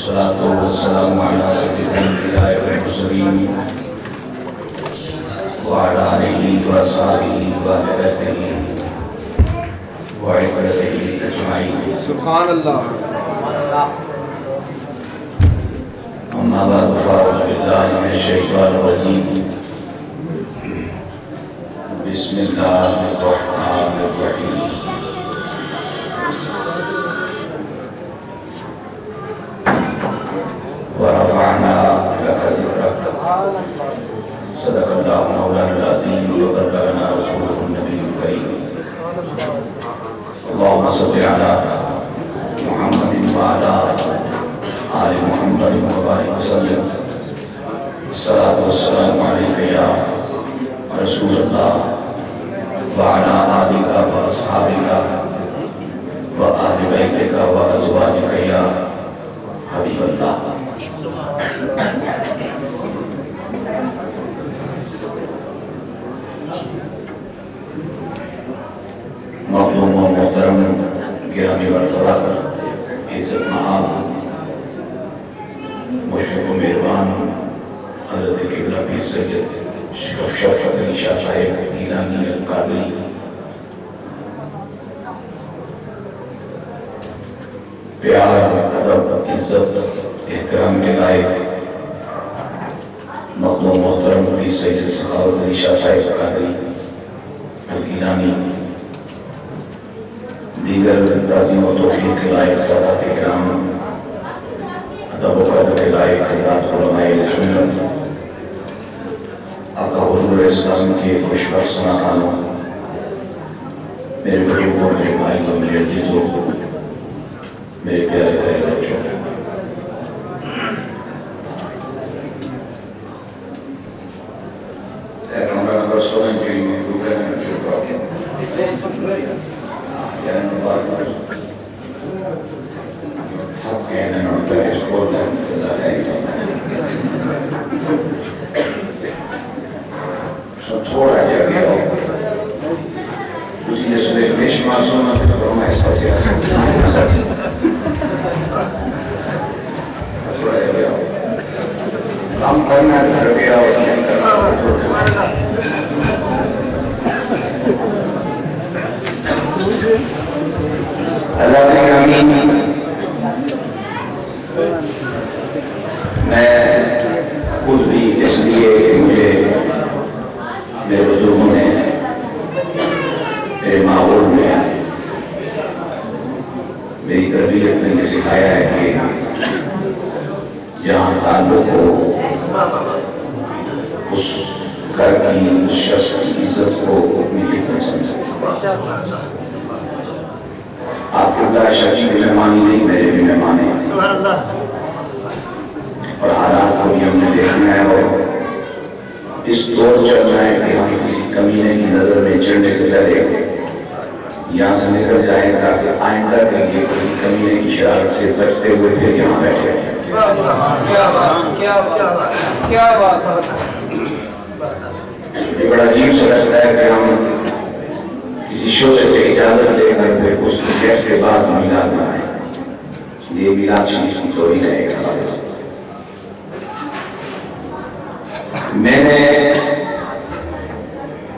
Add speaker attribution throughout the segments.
Speaker 1: والصلاة والسلام على سيد الأنبياء والمرسلين وعلى آله وأصحابه وأهل بيته وعترته أجمعين.
Speaker 2: سبحان اللہ.
Speaker 1: أما بعد فأعوذ بالله من الشيطان الرجيم. بسم الله الرحمن الرحيم. ورفعنا لك ذكرك. صدق الله مولانا العظيم وبلغنا رسوله النبي الكريم. اللهم صل على محمد وعلى آل محمد وبارك وسلم. الصلاة والسلام عليك يا رسول الله وعلى آلك وأصحابك وآل بيتك وأزواجك يا حبيب الله. مظلوم و محترم گرامی مرتبہ عزت مآب مشرف و مہربان حضرت قبلہ پیر سید شفقت علی شاہ صاحب گیلانی القادری، پیار، ادب، عزت، احترام کے لائق مظلوم محترم پیر سید سخاوت علی شاہ صاحب قادری الگیلانی، دیگر تعظیم و توفیق کے لائق سادات کرام، ادب و قدر کے لائق حضرات علماء سنت، آقا حضور اسلام کے خوشبخت سناخانوں، میرے بزرگوں، میرے بھائیوں، میرے عزیزوں، میرے پیارے پیارے بچوں، نمبر 7 کی گروپیں جو پرابلم تھوڑا جا گیا اسی جیسے بیش معصوم ہے تو ہم ایسا سیاست تھوڑا جا گیا کام کرنا گھر گیا اور نہیں کرنا. اللہ آمین. میں خود بھی اس لیے کہ مجھے میرے بزرگوں نے میرے ماحول میں میری تربیت میں یہ سکھایا ہے کہ جہاں تعلق ہو اس گھر کی اس شخص کی عزت کو اپنی عزت سمجھے. آپ کے اللہ شاہ جی بھی مہمانی نہیں، میرے بھی مہمان ہیں اور حالات کو بھی ہم نے دیکھنا ہے اور اس دور چلنا ہے کہ ہم کسی کمینے کی نظر میں چڑھنے سے پہلے یہاں سے نکل جائیں تاکہ آئندہ کے لیے کسی کمینے کی شرارت سے بچتے ہوئے پھر یہاں بیٹھے ہیں. یہ بڑا عجیب سے لگتا ہے کہ ہم کسی شعبے سے اجازت لے کر پھر اس کیس کے بعد میلاد منائیں. یہ میلاد شریف کی توہین ہے ایک حوالے سے. میں نے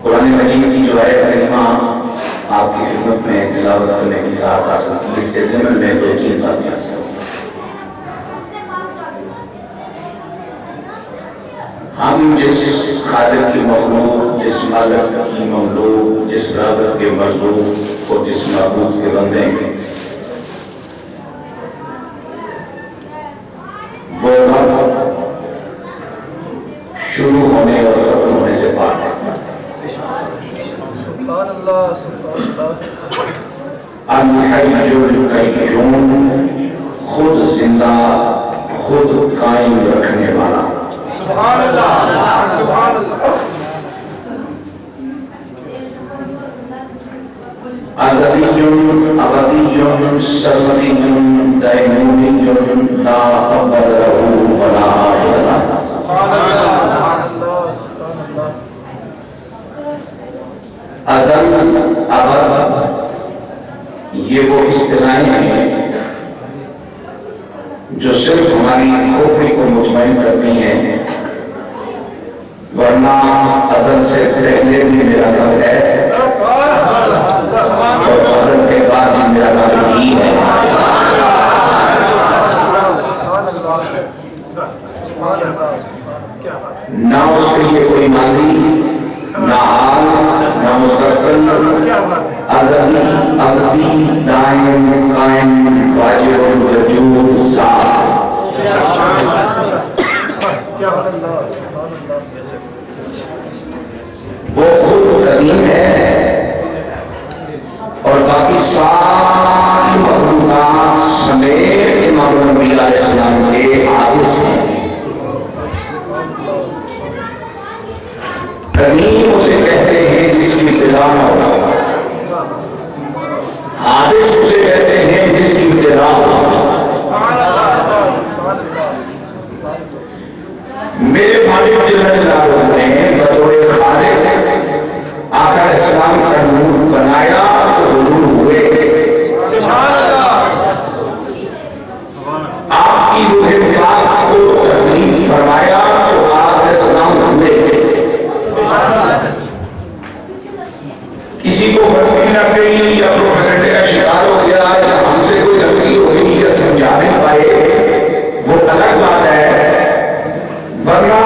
Speaker 1: قرآن مجید کی جو آیت کریمہ آپ کی خدمت میں تلاوت کرنے کی سعادت حاصل کی، اس کے ضمن میں 2-3 باتیں ہیں. ہم جس خالق کی مخلوق، جس مالک کی مملوک، جس رابط کے مرزوق اور جس معبود کے بندے ہیں، وہ شروع ہونے اور ختم ہونے سے پاک ہے. الحی القیوم، خود زندہ، خود قائم رکھنے والا.
Speaker 2: سبحان اللہ، سبحان اللہ.
Speaker 1: ازلی ابدی سرمدی دائمی لا اول له ولا آخر له.
Speaker 2: سبحان اللہ.
Speaker 1: ازل ابد یہ وہ اصطلاحیں ہیں جو صرف ہماری کھوپڑی کو مطمئن کرتی ہیں، ورنہ ازل سے پہلے بھی میرا رب ہے اور ازل کے بعد بھی میرا رب ہی ہے۔ نہ اس کے لیے کوئی ماضی، نہ حال، نہ مستقبل، ازلی، ابدی، دائم، قائم، واجب، وجود، ذات۔ وہ خود قدیم ہے اور باقی ساری مخلوقات سمیت امام الانبیاء علیہ السلام کے حادث ہیں۔ قدیم اسے کہتے ہیں جس کی ابتدا نہ ہو، حادث اسے کہتے ہیں جس کی ابتدا ہو۔ میرے مالک جل جلالہ نے بطور خالق آقا علیہ السلام کا نور بنایا تو حضور ہوئے۔ آپ کی روح پاک کو تحلیل فرمایا تو آقا علیہ السلام ہوئے۔ کسی کو غلطی نہ کہی یا پروپیگنڈے کا شکار ہو گیا یا ہم سے کوئی غلطی ہوئی یا سمجھا نہیں پائے، وہ الگ بات ہے، ورنہ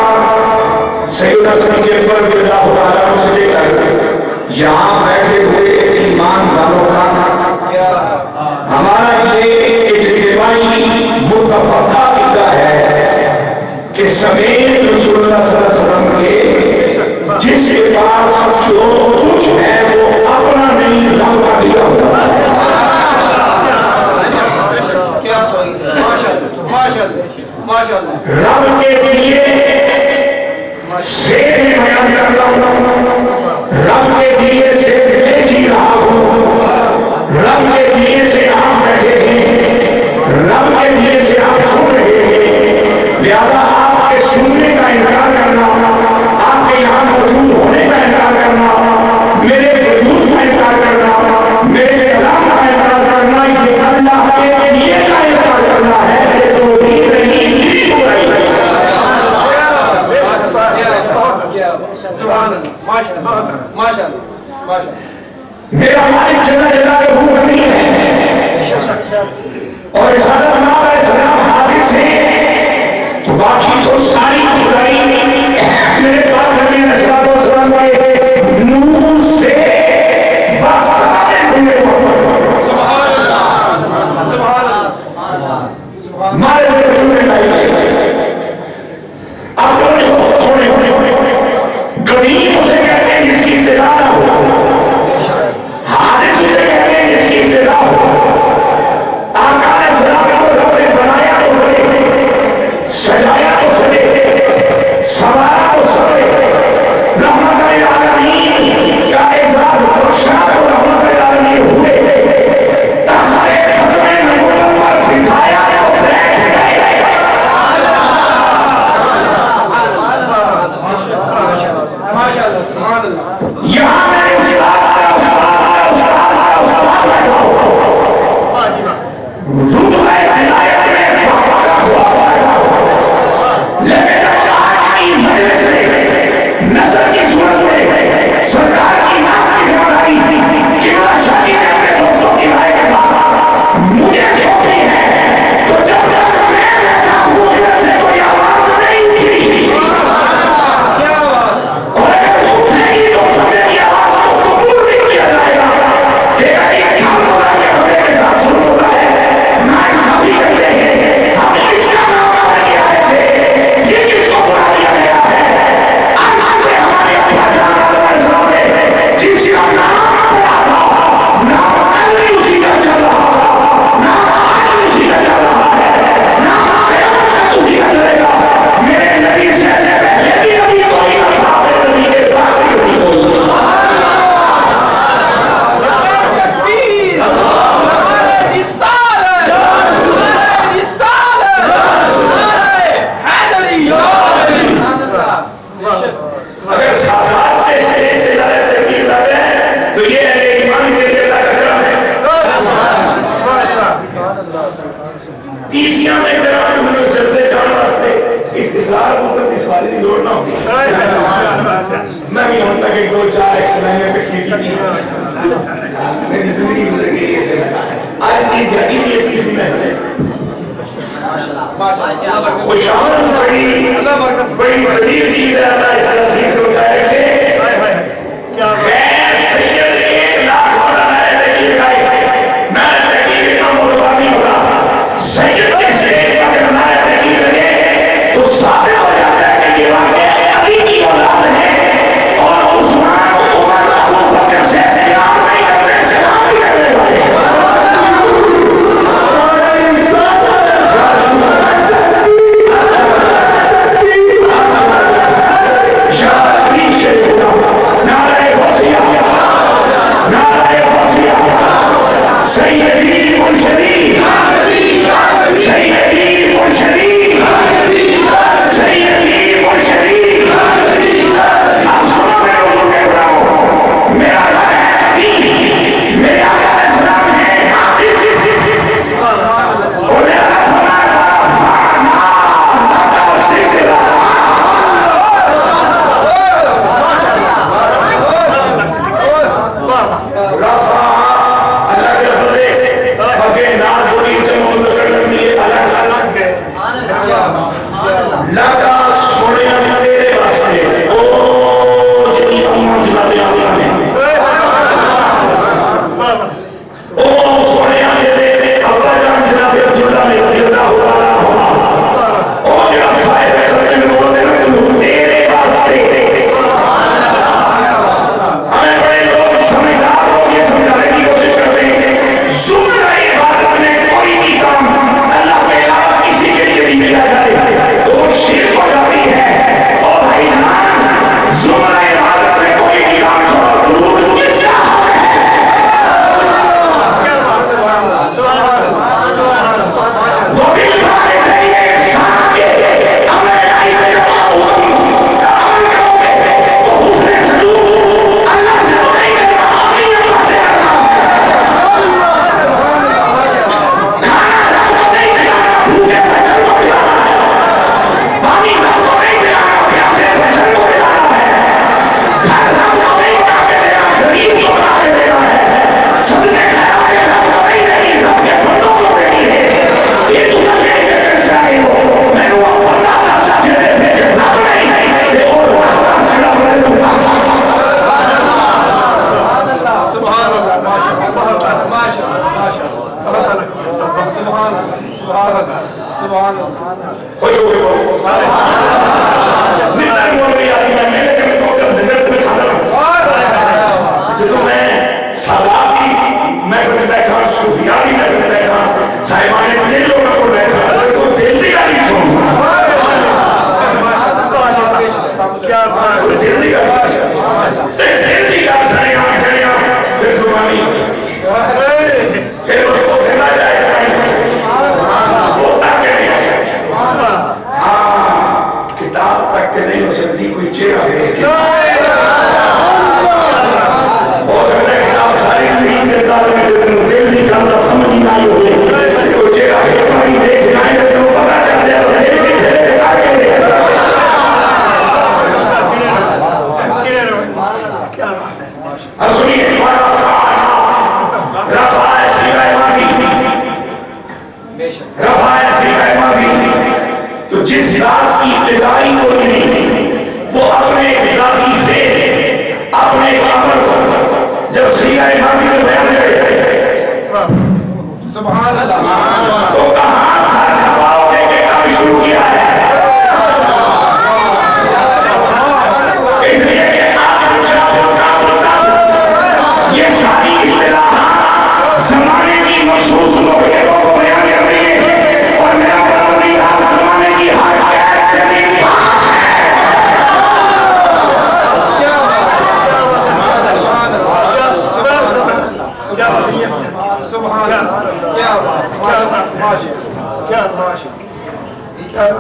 Speaker 1: سیدنا صدیق اکبر رضی اللہ تعالیٰ عنہ سے لے کر یہاں بیٹھے ہوئے ایمان والوں کا ہمارا یہ اجتماعی متفق عقیدہ ہے کہ سمیت رسول اللہ صلی اللہ علیہ وسلم کے جس کے پاس جو کچھ ہے وہ اپنا نہیں رب کا دیا ہوا ہے۔ رب کے لیے سیدھ میں بیان کر رہا ہوں، رب کے دیے سے میں جی رہا ہوں، رب کے دیے سے آپ بیٹھے ہیں، رب کے دیے سے آپ سن رہے ہیں، لہذا آپ کے سننے کا انکار کرنا، آپ کے یہاں موجود ہونے کا انکار کرنا، میرے وجود کا انکار کرنا، میرے کلام کا انکار کرنا، یہ اللہ کے دیے کا انکار کرنا ہے کہ جو بھی نہیں جی ہو رہی ہے۔ میرا مالک جل جلالہ قدیم ہے اور اس حضرت امام علیہ السلام حادث ہیں، تو باقی تو ساری خدائی میرے پاک نبی علیہ السلام کے نور سے بس سارے ہوئے۔ سبحان اللہ، سبحان اللہ، مارے ہوئے جمعے لائی۔ اب چھوڑے قدیم اسے کہتے ہیں جس کی ابتدا نہ ہو، حادث اسے کہتے ہیں جس کی ابتدا ہو۔ آقا علیہ السلام کو رب نے بنایا تو بنے، سجایا تو سجے، سوارا تو سوے، رحمت للعالمین کا اعزاز بخشا تو رحمت للعالمین ہوئے، تخت ختم نبوت پر بٹھایا تو بیٹھ گئے۔ یہاں میں استاد بیٹھا ہوں، رتبہ ولایت میں بابا کا ہوا بیٹھا ہوں، لیکن اللہ کی مجلس میں نظر کی صورت میں سرکار کی نام کی ذمہ قبلہ شاہ جی نے اپنے دوستوں کی رائے کے ساتھ مجھے سونپی ہے، تو جب تک میں بیٹھا ہوں ادھر سے کوئی آواز نہیں اٹھی، اور اگر اٹھے گی تو سمجھے کی آواز کو قبول نہیں کیا جائے گا کہ یہ کام ہو رہا ہے ہمیں کے ساتھ سن چکا ہے، نہ انصافی کرتے ہیں، ہم اس کا نام آنے کے آئے تھے، یہ کس کو بنا دیا گیا ہے؟ آج سے ہمارے ابا جان علیہ السلام نے جس کا نام پڑا تھا، نام کل اسی کا چل رہا تھا، نام آج اسی کا چل رہا ہے، نام قیامت تک اسی کا چلے گا۔ میرے نبی سے پہلے بھی ابھی کوئی نہ تھا، میرے نبی کے بعد بھی ابھی کوئی نہ تھا۔ اگر ساتھ کے شہید سے لڑے تحقیق لڑے تو یہ ہے ایمان کے لیے اللہ کا کرم ہے۔ تیسیاں میں خوشامد بڑی ضریر چیز ہے. اللہ اس طرح سے بتایا کہ غیر سید 1 لاکھ والا میں تقیر لگائی. میں تقیر کا مربانی ہوگا. سید کے سید اگر میں تقیر لگے تو ثابت ہو جاتا ہے کہ یہ واقعہ علی کی اولاد ہے اور عثمان عمر ابو بکر سے اختیار نہیں کرنے سے نام نہیں کرنے والے. سیدی مرشدی سیدی مرشدی سیدی مرشدی. آپ سنو میں حضور کہہ رہا ہوں میرا گھر ہے دین, میرا گھر اسلام ہے اور میرا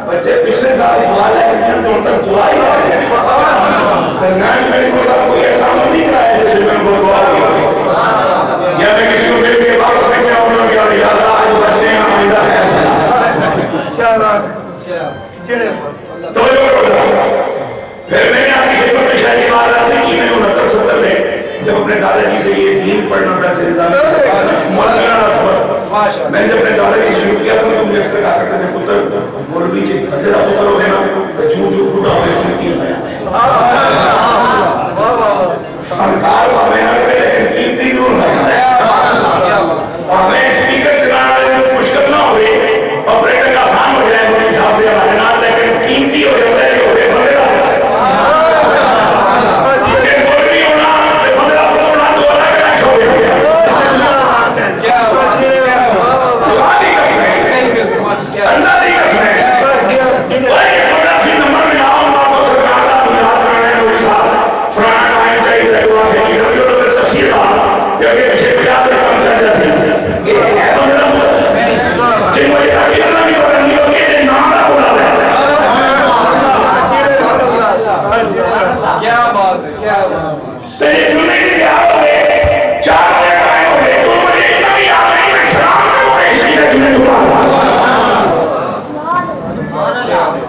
Speaker 1: بچے پچھلے سال ہمارے دعائی درمیان میں کوئی ایسا نہیں کرایا جیسے میں کو دعا دی یا میں کسی کو پھر کے واپس میں کیا ہونا کیا یا اللہ آج بچنے ہیں آمدہ ہے ایسا کیا رات تو پھر میں نے آپ کی خدمت میں شاید بات نہیں کی. میں 69-70 میں جب اپنے دادا جی سے یہ دین پڑھنا کا سلسلہ مولانا سبق میں نے اپنے دادا کی شروع کیا تھا تو مجھے اکثر کہا کرتے تھے پتر مولوی جی بندے کا پتر ہو گئے نا تو جھوٹ جھوٹ بوٹا ہوئے قیمتی ہوتا ہے فنکار ہمیں نہ کرے لیکن قیمتی ضرور ہوتا ہے ہمیں اسپیکر چلانا مشکل نہ ہوئے آپریٹر کا آسان ہو جائے مولوی صاحب سے ہمارے نام لیکن قیمتی ہو جاتا ہے جو ہوئے بندے کا مولوی ہونا بندے کا پتر ہونا تو الگ الگ چھوڑ دیا اللہ دی قسم ہے اس مطلب سے نمبر ملاؤ تو سرکار کا بنیاد کرنے مولوی صاحب پرانا ٹائم چاہیے لگوا کے یہ تفسیر تھا کہ پیچھے یاد رکھنا چاہیے یہ ہے بندہ جن کو یہ تعبیر نہ بھی پتہ نہیں ہوگی یہ نام کا بولا
Speaker 2: کیا بات ہے کیا بات
Speaker 1: ہے یہ جمعے کی کیا ہو گئے 4 بجے ٹائم ہو گئے تو مجھے اتنا بھی یاد نہیں میں سلام سے ہوئے اس لیے جمعے چھپا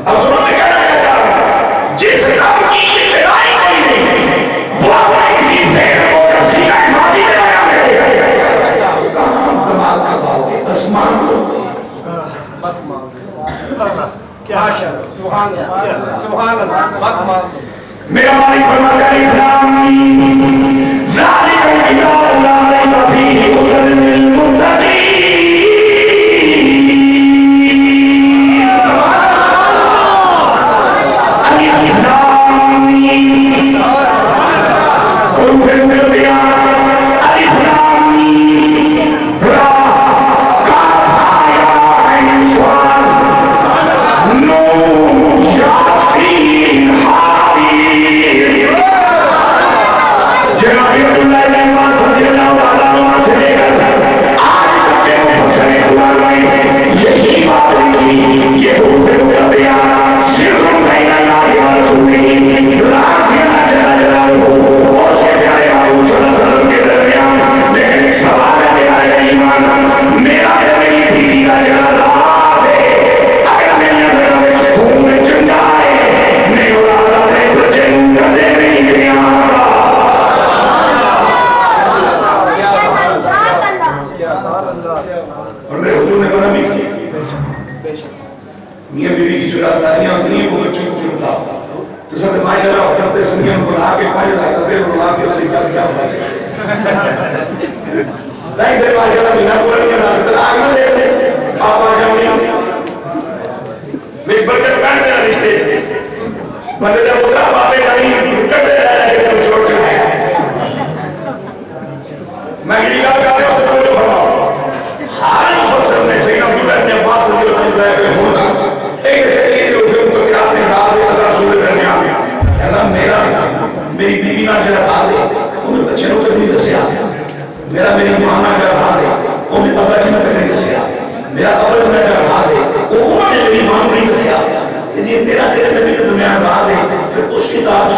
Speaker 1: اب سنو میں کہنا کیا چاہ رہا ہوں جس کام کی ابتدائی کوئی نہیں وہ اپنے کسی فعل کو جب سیدھا ماضی میں آیا ہے تو کہاں دماغ کا باؤ گے آسمان کو
Speaker 2: بس کیا سبحان اللہ سبحان اللہ بس مان
Speaker 1: میرا مالک فرماتا ہے اسلام ذالک الکتاب لا ریب فیہ ھدی للمتقین اس کے ساتھ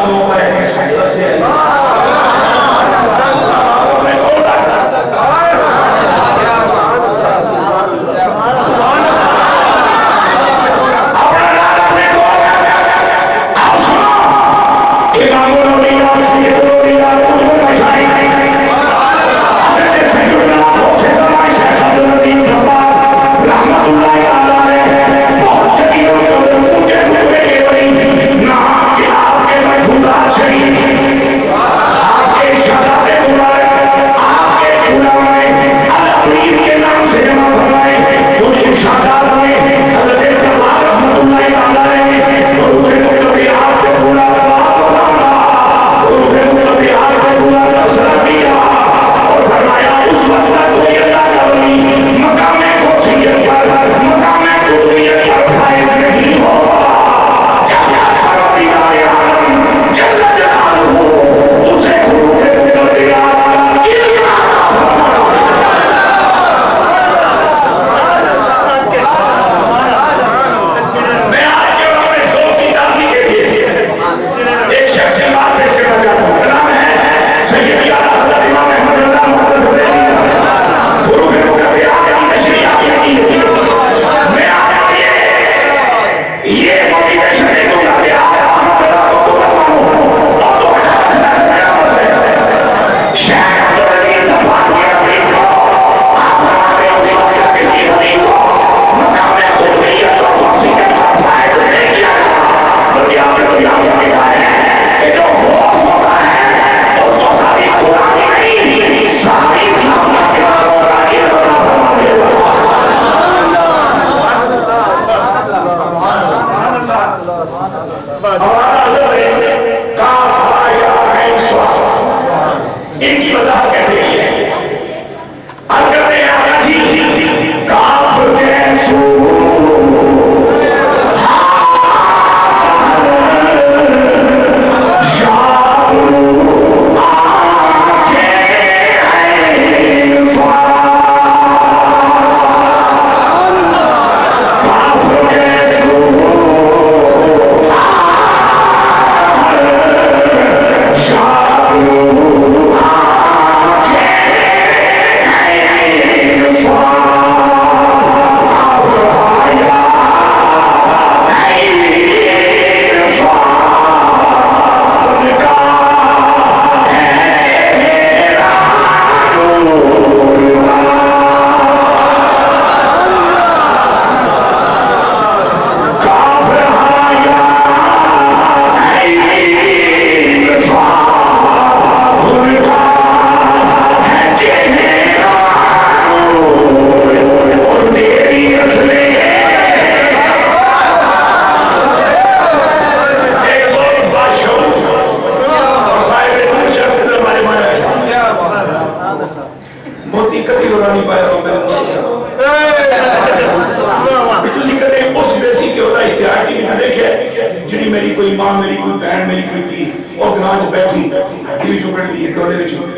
Speaker 3: کوئی ماں میری کوئی بہن میری کوئی تھی وہ گناہ چ بیٹھی ہڈی بھی چکڑ دی ڈولے بھی چکڑ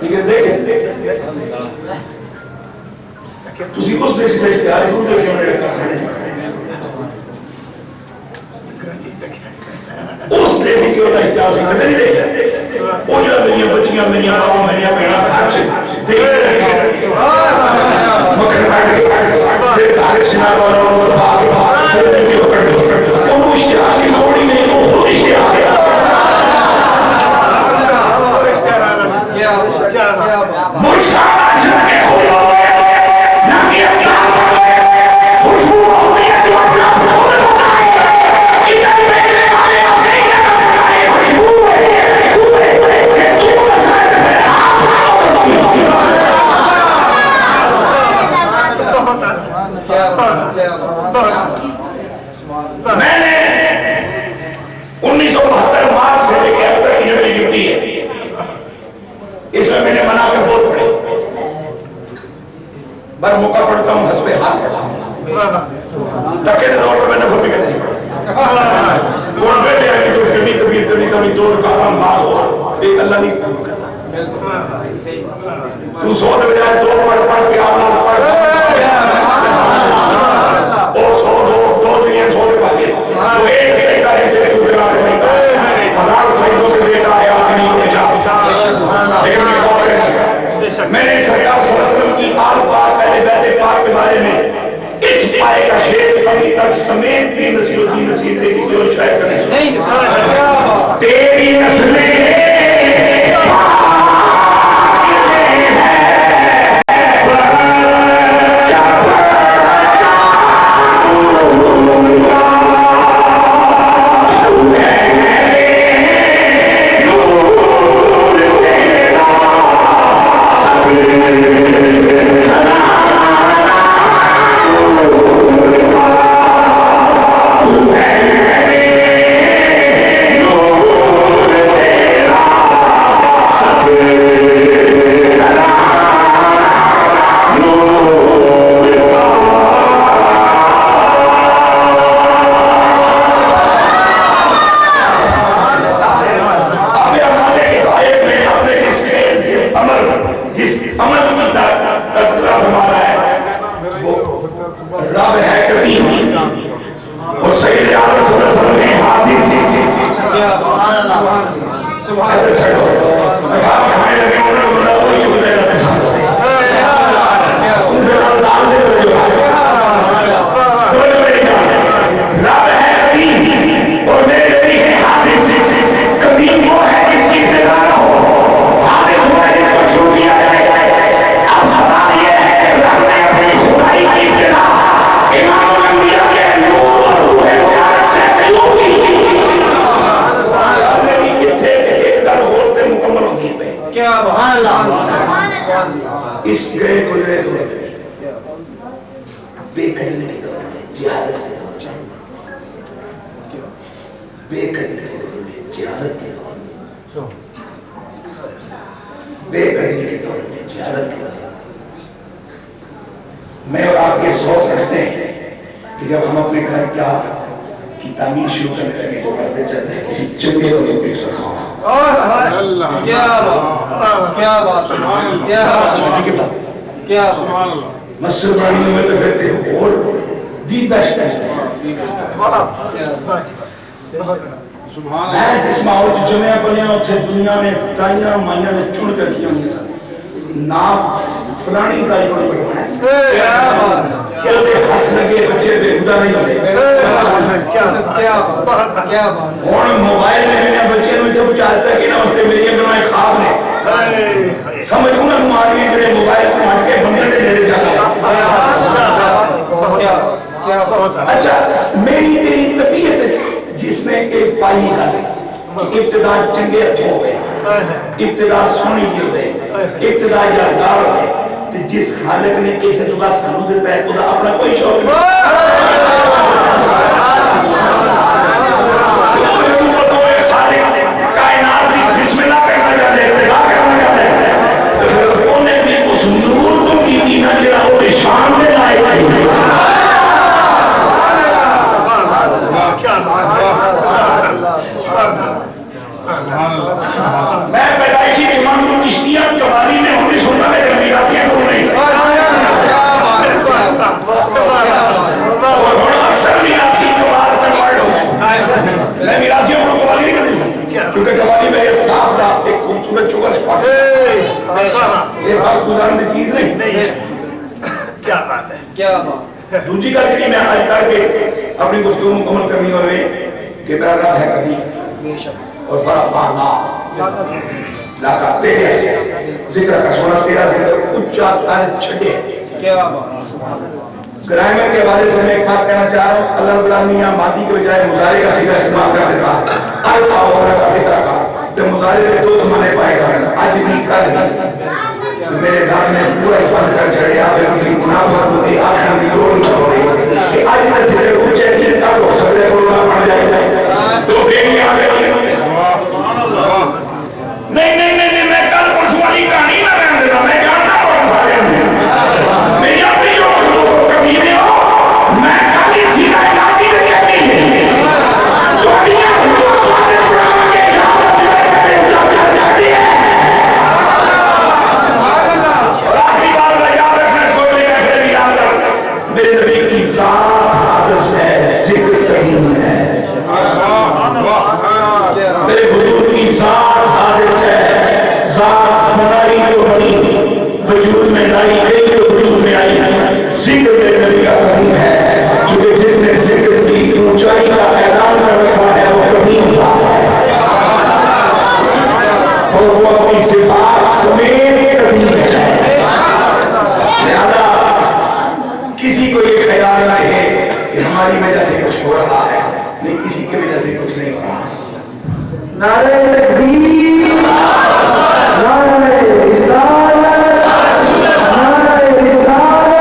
Speaker 3: لیکن دیکھیں تسی اس دیش کا اشتہار ہے جو کیوں نہیں رکھا اس دیش کی ہوتا اشتہار سے کدھر نہیں دیکھا وہ جو میری بچیاں میری ماں میری بہنا گھر سے دیکھ رکھے مکر بیٹھ کے پھر گھر سنا والا پھر دیکھ پکڑ وہ اشتہار کی تھوڑی نہیں وہ خود اشتہار ہے مشکل کے خدا نہ کہ اللہ خوشبو ہوتی ہے جو اپنا خود بتائے ادھر میرے والے نہیں ہے خوشبو ہے کہ تو مسئلہ سے میرے آپ میں نے 1972 مارچ سے لے کے اب تک یہ میری ڈیوٹی ہے اس میں میں نے بنا کے بہت پڑے بر موقع پڑھتا ہوں حسب حال تکے دور پر میں نے فرمی کہتے نہیں پڑھا کون بیٹے آئے تو اس کے نہیں طبیعت کرنی کبھی دور کا کام بھاگ ہوا ایک اللہ نہیں کرتا تو سو دے جائے دو پڑھ کے آنا پڑھ اور سو دو جنہیں سو دے پاتے تو ایک سیدہ ہے سے دوسرے نہ سے نہیں تھا ہزار سیدوں سے دیتا ہے آدمی نجات میں نے سرکار صلی اللہ علیہ وسلم کی آل پاک پہلے بیت پاک کے بارے میں اس پائے کا شیر ابھی تک سمیت بھی نصیر الدین نصیر دے کسی اور شاید کرنے چاہتے تیری نسلیں اس گئے گزرے دور میں بے قدری کے دور میں جہادت کے دور میں بے قدری کے دور میں جہادت کے دور میں بے قدری کے دور میں جہادت کے دور میں میں اور آپ کے سوچ رکھتے ہیں کہ جب ہم اپنے گھر کی تعمیر شروع کرنے لگے تو کرتے چاہتے ہیں کسی چندے کو جو پیش رکھا ہوں کیا بات مسجد بنانے میں تو پھرتے اور دی بیسٹ ہے میں جس ماحول کی جمعہ پڑھیاں اتھے دنیا میں تائیاں مائیاں نے چن کر کیا نہیں تھا ناف فلانی تائی بڑی بڑی کیا دے ہاتھ لگے بچے بے خدا نہیں لگے اور موبائل میں میں بچے میں جب چاہتا ہے کہ نا اس سے میری بنائے خواب نے سمجھ ہوں نا تمہاری جڑے موبائل کو ہٹ کے بندے نے لے جاتا اچھا میری تیری طبیعت جس نے ایک پائی گل ابتدا چنگے ہتھوں ہو گئے ابتدا سونی کی ہو گئے ابتدا یادگار ہو گئے جس خالق نے ایک جذبہ سنو دیتا ہے خدا اپنا کوئی شوق نہیں کائنات بھی بسم اللہ کرنا چاہتے ہیں ابتدا کرنا چاہتے ہیں تو پھر انہیں بھی اس نور تو کی دینا جڑا وہ شان دے لائق سے وقت گزارنے چیز نہیں
Speaker 2: نہیں ہے. کیا بات ہے, کیا بات.
Speaker 3: دوسری گل جی میں آج کر کے اپنی گفتگو مکمل کرنی ہوئے کہ میرا رب ہے قدیم اور بڑا بالا لاکا تیرے ذکر کا سونا تیرا ذکر اچھا کر چھڑے.
Speaker 2: کیا بات.
Speaker 3: گرائمر کے حوالے سے میں ایک بات کہنا چاہ رہا ہوں. اللہ رب العالمین یہاں ماضی کے بجائے مضارع کا صیغہ استعمال کر دیتا الفا وغیرہ کا ذکر کا تو مضارع کے دو زمانے پائے گا آج بھی کل بھی. تو میرے داد نے پورا بند کر چھڑیا ہے کسی منافقت ہوتی آخر کی لوڑ چھوڑی کہ آج کا ذکر اونچے چیز کا لوگ سبرے بولنا پڑ جائے گا تو بے نیاز ہے. نہیں نہیں نہیں میں کل پرسوں والی کہانی نہ بیان دیتا میں جانتا ہوں سارے میری اپنی جو کبھی نہیں ہو میں کبھی سیدھا نازی میں چہتی ہوں تو دنیا ہمارے قرآن کے جہاں سے میں اونچا کر چھڑی ہے. اور آخری بات میں یاد رکھنا سوچے میں پھر بھی یاد رکھنا میرے نبی کی ذات حادث ہے ذکر قدیم ہے. میرے حضور کی ذات حادث ہے ذات بنائی تو بنی وجود میں لائی گئی تو وجود میں آئی. ذکر میرے نبی کا قدیم ہے چونکہ جس نے ذکر کی اونچائی کا اعلان کر رکھا ہے وہ قدیم ذات ہے اور وہ اپنی صفات سمیت قدیم ہے. لہذا کسی کو یہ خیال نہ ہے کہ ہماری وجہ سے کچھ ہو رہا ہے نہیں کسی کی وجہ سے کچھ نہیں ہو رہا. نعرہ تکبیر نعرہ رسالت نعرہ رسالت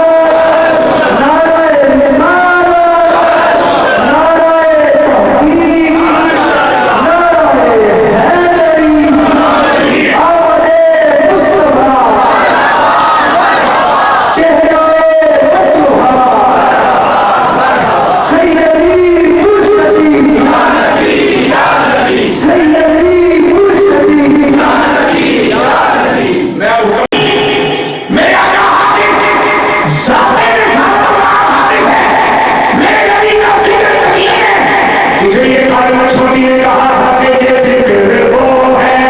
Speaker 3: نعرہ رسالت نعرہ تحقیق نعرہ حیدری آمد مصطفیٰ چہرہ مطلوبہ سیدی مجتبی سیدی مجتبی میں میرے آقا حادث ذات رسالت حادث ہے میرے نبی کا ذکر قدیم ہے. اس لیے کلمہ چھوٹی نے کہا تھا کہ یہ ذکر وہ ہے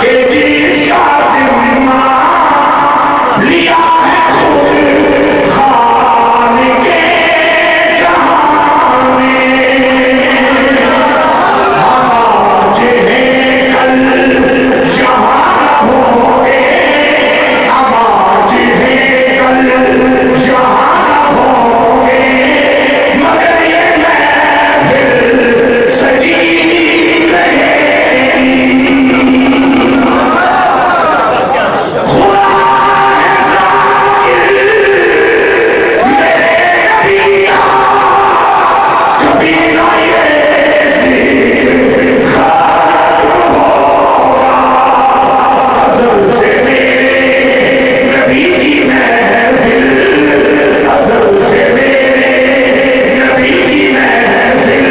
Speaker 3: کہ جس کا ذمہ لیا ہے خود خالق جہاں میں. آج ہے کل جہاں ہوں گے ہم آج ہے کل جہاں ہوں گے مگر یہ محفل سجی رہے گی. خدا ہے ذاکر میرے نبی کا کبھی نہ یہ ذکر ختم ہوگا. ازل سے میرے نبی کی محفل ازل سے میرے نبی کی محفل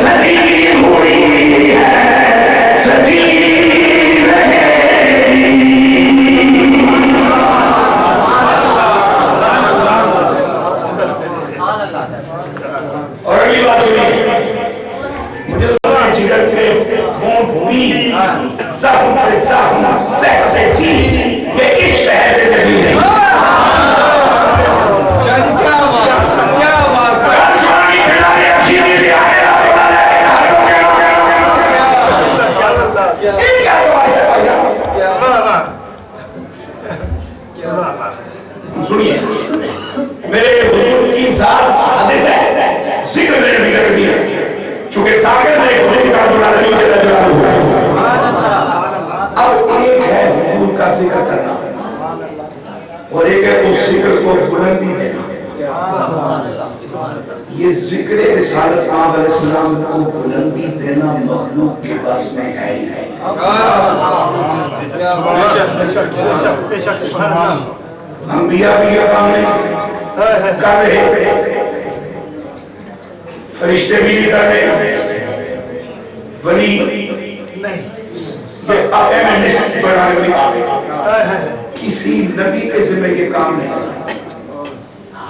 Speaker 3: سجی ہوئی ہے سجی رہے گی. اور اگلی بات سنیے مجھے جگر پہ خون بھی زخم پہ زخم سخت تھی یہ عشق ہے نبی نہیں.
Speaker 2: کیا بات, کیا بات.
Speaker 3: سنانی بلائے اچھی نہیں آئے گا سنیے میرے حضور کی ذات حادث ہے ذکر میرے نبی کا قدیم ہے چونکہ ذاکر نے حضور کا بلانے جل جلالہ. اب ایک ہے حضور کا ذکر کرنا اور ایک ہے اس ذکر کو بلندی دینا. یہ ذکر رسالت آب علیہ السلام کو بلندی دینا مخلوق کے بس میں ہے ہی نہیں. انبیاء بھی یہ کام نہیں کر رہے فرشتے بھی نہیں کر رہے ولی نہیں یہ آئے میں نشت بڑھانے بھی آئے کسی نبی کے ذمہ یہ کام نہیں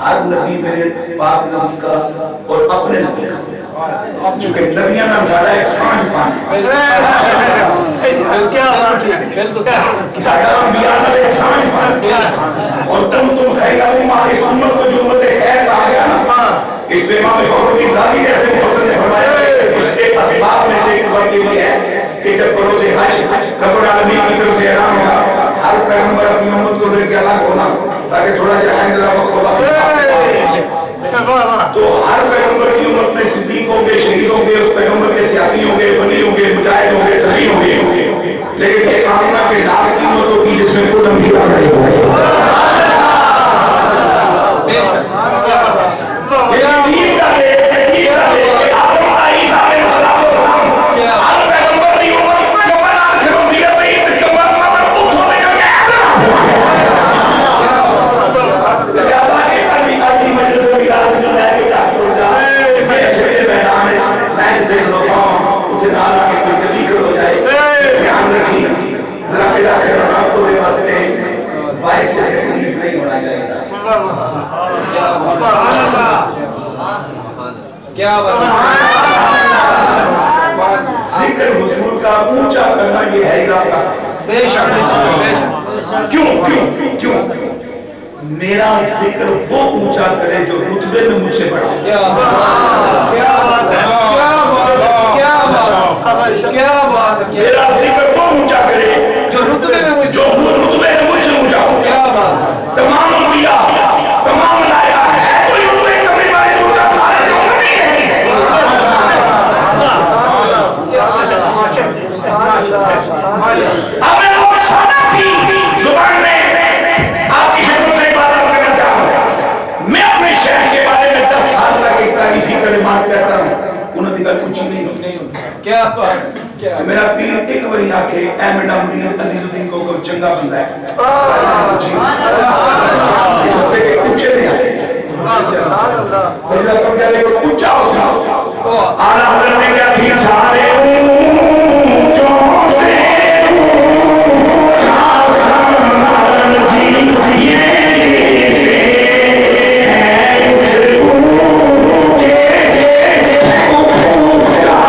Speaker 3: ہر نبی میرے پاک نبی کا اور اپنے نبی کا چونکہ نبیاں نہ سارا ایک سانس پاس
Speaker 2: کیا بات ہے
Speaker 3: سارا انبیاء نہ ایک سانس پاس اور تم خیر امت اس امت کو جو امت خیر کہا گیا نا اس پہ امام فخر الدین رازی جیسے مفسر نے فرمایا اس کے اسباب میں سے اس بات یہ ہے کہ جب بروز حج رب العالمین کی طرف سے اعلان ہوگا ہر پیغمبر اپنی امت کو لے کے الگ ہونا تاکہ تھوڑا جہاں وقت ہوگا تو ہر پیغمبر کی امت میں صدیق ہوں گے شہید ہوں گے اس پیغمبر کے سیاسی ہوں گے بنی ہوں گے مجاہد ہوں گے صحیح ہوں گے لیکن ایک آمنہ کے لال کی امت ہوگی جس میں کوئی انبیاء نہیں ہوں گے
Speaker 2: کیا
Speaker 3: ذکر حضور کا اونچا کرنا یہ ہے ارادہ
Speaker 2: بے شک
Speaker 3: کیوں میرا ذکر وہ اونچا کرے جو رتبے میں مجھ سے بڑھا
Speaker 2: کیا بات ہے
Speaker 3: میرا ذکر وہ اونچا کرے
Speaker 2: جو رتبے میں مجھ سے
Speaker 3: اونچا ہو
Speaker 2: کیا بات
Speaker 3: تمام انبیاء تمام ملائکہ ہے کوئی رتبے کمی والے ہوگا سارے جو نہیں ہے اب میں وہ سادہ سی زبان میں آپ کی خدمت میں عبادت کرنا چاہوں میں اپنے شہر کے بارے میں 10 سال تک ایک تعریفی کلمات کہتا ہوں انہوں نے کچھ نہیں ہوتا
Speaker 2: کیا بات
Speaker 3: میرا پیر ایک بری آنکھے اے میڈا مرید عزیز الدین کو چنگا بندہ ہے اس وقت کے کچھ نہیں آتے بندہ کم جانے کو اونچا ہو سنا آلہ حضرت نے کیا تھی سارے اونچوں سے چار سمان جی یہ سے ہے اس اونچے سے اونچا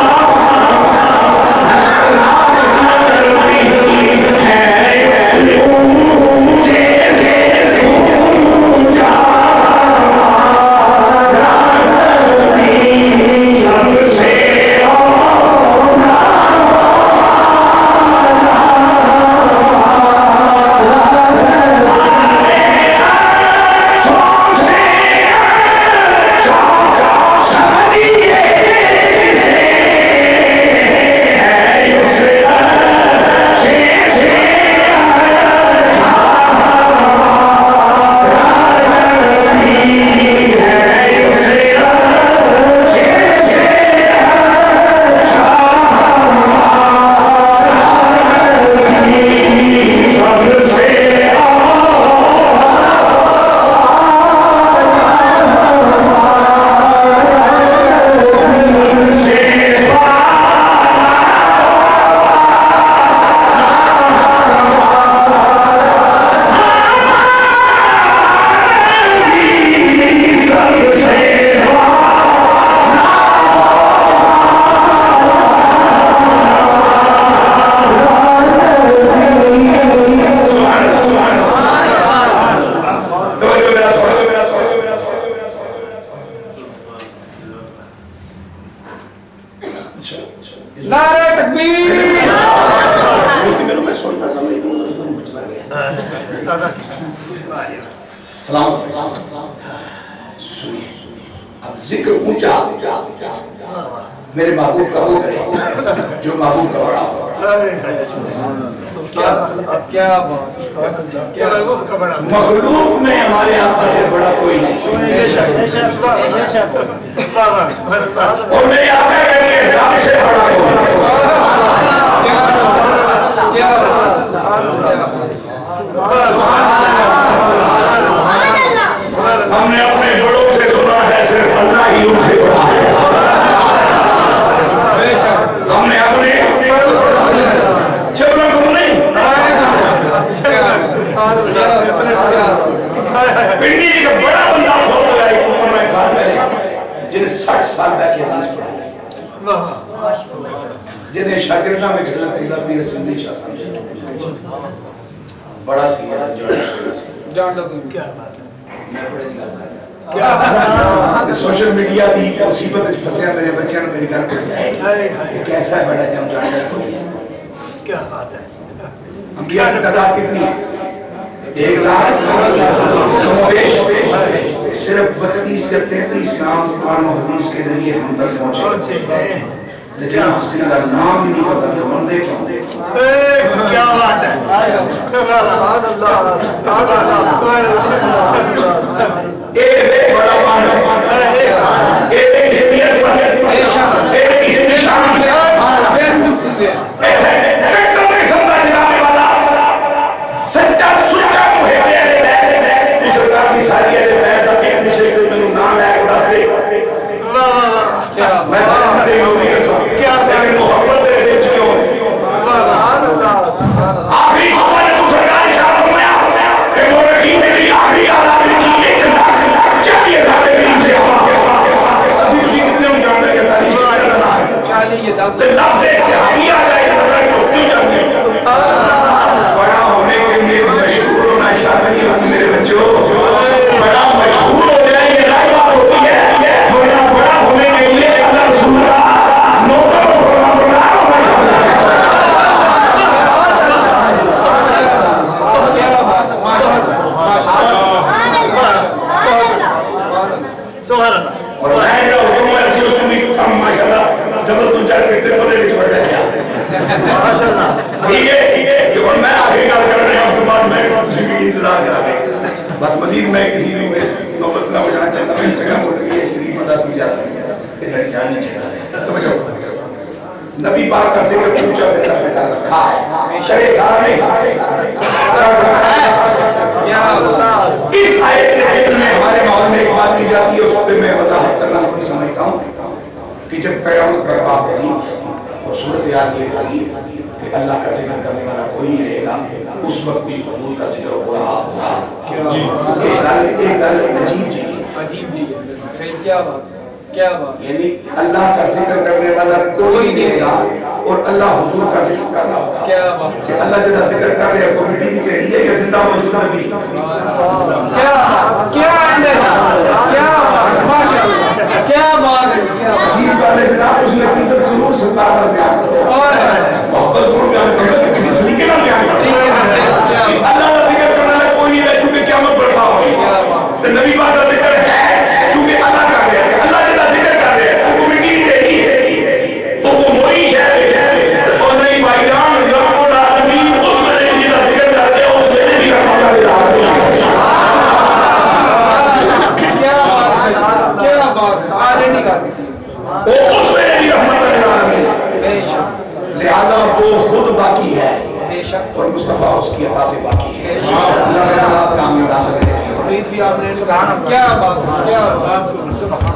Speaker 2: نعرہ تکبیر
Speaker 3: سلام اب ذکر اونچا میرے محبوب کا وہ کرے جو محبوب کا بڑا
Speaker 2: کیا
Speaker 3: مخلوق میں ہمارے آقا سے بڑا کوئی نہیں اور میرے آقا کے رب سے بڑا ہم نے اپنے بڑوں سے سنا ہے صرف اللہ ہی ان سے بڑا ہے ہم نے اپنے چھوڑا کو نہیں پنڈی کا بڑا بندہ سال پہلے جنہیں 60 سال پہلے حدیث پڑھائی جنہیں شاگردہ میں جھلک تھی پیر سندھی شاہ سمجھے بڑا سیاست
Speaker 2: جان دو تم
Speaker 4: کیا بات ہے
Speaker 3: میں بڑے دل سوشل میڈیا دی مصیبت اس پھنسیا میرے بچے نے میری گھر پہ جائے یہ کیسا ہے بڑا جم جان ہے
Speaker 4: کیا بات ہے
Speaker 3: انبیاء کی تعداد کتنی ہے 1 لاکھ صرف 32 یا 33 نام قرآن و حدیث کے ذریعے ہم تک پہنچے لیکن ہستی کا نام ہی نہیں پتا کہ بندے کیوں
Speaker 4: کیا بات ہے سبحان اللہ سبحان اللہ سبحان اللہ
Speaker 3: ایک بڑا معنی ایک کسی بھی اسمت ایک کسی بھی شان سچا سچا اس سرکار کی ساری ایسے بحث آپ ایک نشست میں نام ہے اڑاس دے میں سارا سے یہ نہیں کر سکتا کیا لیکن محبت دے دے چکے ہو آخری خبر ہے تو سرکار اشارہ فرمایا کہ وہ رقیم نے بھی آخری آدھا کی 1,40,000 کریم سے اسی کتنے ہم جانتے ہیں کہ تاریخ لفظ صحابی آ جائے کہ جو کیوں جانتے ہیں بڑا ہونے کے لیے مشہور ہونا چاہتے ہیں میرے بچوں بڑا مشہور ہو جائے یہ رائے بات ہوتی ہے بڑا ہونے کے لیے اللہ رسول کا نوکر و فرمانبردار ہونا چاہتا ہے
Speaker 4: سبحان اللہ
Speaker 3: اور میں جو حکم ایسی اس میں کم ماشاءاللہ جبل تم چاہتے کتنے پڑھے لکھے بڑھ جائے
Speaker 4: ماشاءاللہ
Speaker 3: ٹھیک ہے کہ میں آگے کار کر رہے ہیں اس کے بعد میں کسی بھی انتظار کر رہے ہیں بس مزید میں کسی بھی نوبت نہ ہو جانا چاہتا میں جگہ موٹر کی شریف مدہ سمجھا سکتا کہ ساری جان نہیں چاہتا تو مجھے نبی پاک کا ذکر پوچھا بیٹا رکھا ہے شرے گھر میں اس آیت کے ذکر میں ہمارے ماحول میں ایک بات کی جاتی ہے اس پہ میں وضاحت کرنا تھوڑی سمجھتا ہوں کہ جب قیامت برپا ہوگی اور صورتحال یہ ہوگی کہ اللہ کا ذکر کرنے والا کوئی نہیں رہے گا اس وقت بھی حضور کا ذکر ہو رہا ہوگا ایک گل عجیب چیز
Speaker 2: صحیح کیا بات کیا بات
Speaker 3: یعنی اللہ کا ذکر کرنے والا کوئی نہیں رہے گا اور اللہ حضور کا ذکر کر رہا ہوگا
Speaker 2: کیا بات
Speaker 3: کہ اللہ جنہا ذکر کر رہے ہیں کمیٹی کے لیے یا زندہ موجود نبی
Speaker 2: کیا بات
Speaker 3: عجیب بات ہے جناب اس نے کی طرف ضرور سرکار کا بیان کرو محبت ضرور بیان کرو کہ کسی سلیقے کا بیان کرو اللہ کا ذکر کرنے والا کوئی نہیں رہے کیونکہ قیامت برپا ہوئی تو نبی پاک کا ذکر ہے چونکہ اللہ کر رہے ہیں اللہ جنہا ذکر کر رہے ہیں وہ کمیٹی نہیں دے گی تو وہ موئی شہر ہے اور نہیں بھائی جان رب العالمین اس میں جنہا ذکر کر رہے ہیں اس میں بھی رحمت اللہ اس میں بھی رحمت لہذا وہ خود باقی ہے اور مصطفیٰ اس کی عطا سے باقی ہے اللہ تعالیٰ کامیاب نہ سکے
Speaker 2: کیا بات کیا بات